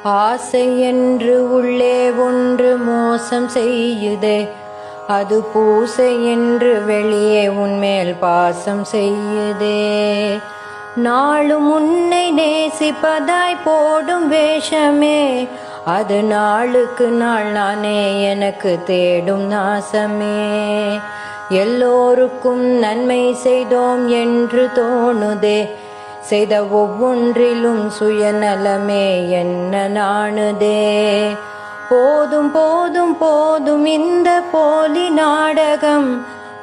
ஆசை என்று உள்ளே ஒன்று மோசம் செய்யுதே, அது பூசை என்று வெளியே உன்மேல் பாசம் செய்யுதே. நாளும் உன்னை நேசிப்பதாய் போடும் வேஷமே, அது நாளுக்கு நாள் நானே எனக்கு தேடும் நாசமே. எல்லோருக்கும் நன்மை செய்தோம் என்று தோணுதே, செய்த ஒவ்வொன்றிலும் சுயநலமே என்ன நாணுதே. போதும் போதும் போதும் இந்த போலி நாடகம்,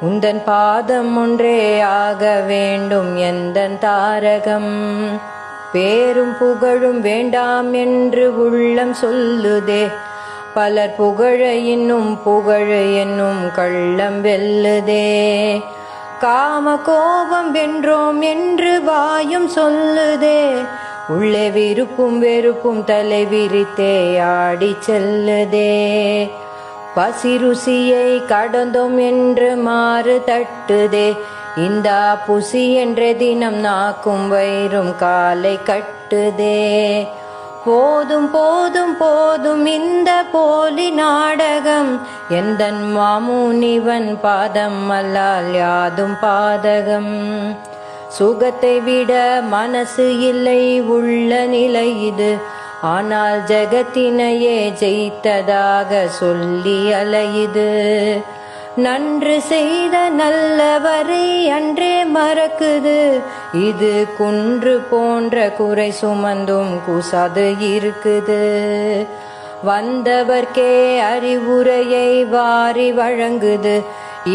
உந்தன் பாதம் ஒன்றே ஆக வேண்டும் எந்தன் தாரகம். பேரும் புகழும் வேண்டாம் என்று உள்ளம் சொல்லுதே, பலர் புகழ இன்னும் புகழ என்னும் கள்ளம் வெல்லுதே. காம கோபம் வென்றோம் என்று வாயும் சொல்லுதே, உள்ளே விருப்பும் வெறுப்பும் தலை விரித்தே ஆடி செல்லுதே. பசி ருசியை கடந்தோம் என்று மாறு தட்டுதே, இந்த புசி என்ற தினம் நாக்கும் வயிறும் காலை கட்டுதே. போதும் போதும் போதும் இந்த போலி நாடகம், எந்தன் மாமுனிவன் பாதம் அல்லால் யாதும் பாதகம். சுகத்தை விட மனசு இல்லை உள்ள நிலை இது, ஆனால் ஜெகத்தினையே ஜெயித்ததாக சொல்லி அலையுது. நன்று செய்த நல்லவரை அன்றே மறக்குது, இது குன்று போன்ற குறை சுமந்தும் கூசாது இருக்குது. வந்தவர்க்கே அறிவுரையை வாரி வழங்குது,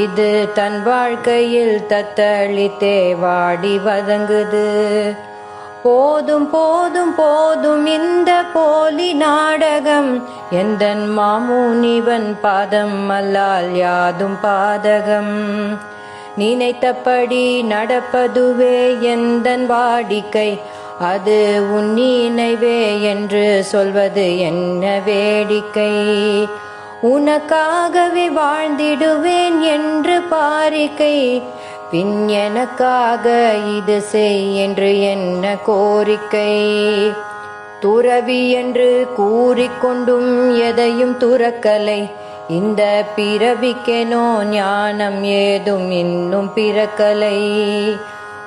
இது தன் வாழ்க்கையில் தத்தளித்தே வாடி வதங்குது. போதும் போதும் போதும் இந்த போலி நாடகம், எந்தன் மாமுனிவன் பாதம் அல்லால் யாதும் பாதகம். நினைத்தபடி நடப்பதுவே எந்தன் வாடிக்கை, அது உன் நினைவே என்று சொல்வது என்ன வேடிக்கை. உனக்காகவே வாழ்ந்திடுவேன் என்று பாரிக்கை, பின் எனக்காக இது செய் என்று என்ன கோரிக்கை. துறவி என்று கூறிக்கொண்டும் எதையும் துறக்கலை, இந்த பிறவிக்கெனோ ஞானம் ஏதும் இன்னும் பிறக்கலை.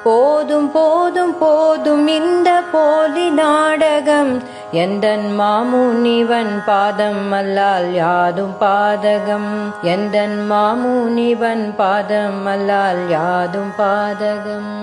போதும் போதும் போதும் இந்த போலி நாடகம், எந்தன் மாமுனிவன் பாதம் அல்லால் யாதும் பாதகம். எந்தன் மாமுனிவன் பாதம் அல்லால் யாதும் பாதகம்.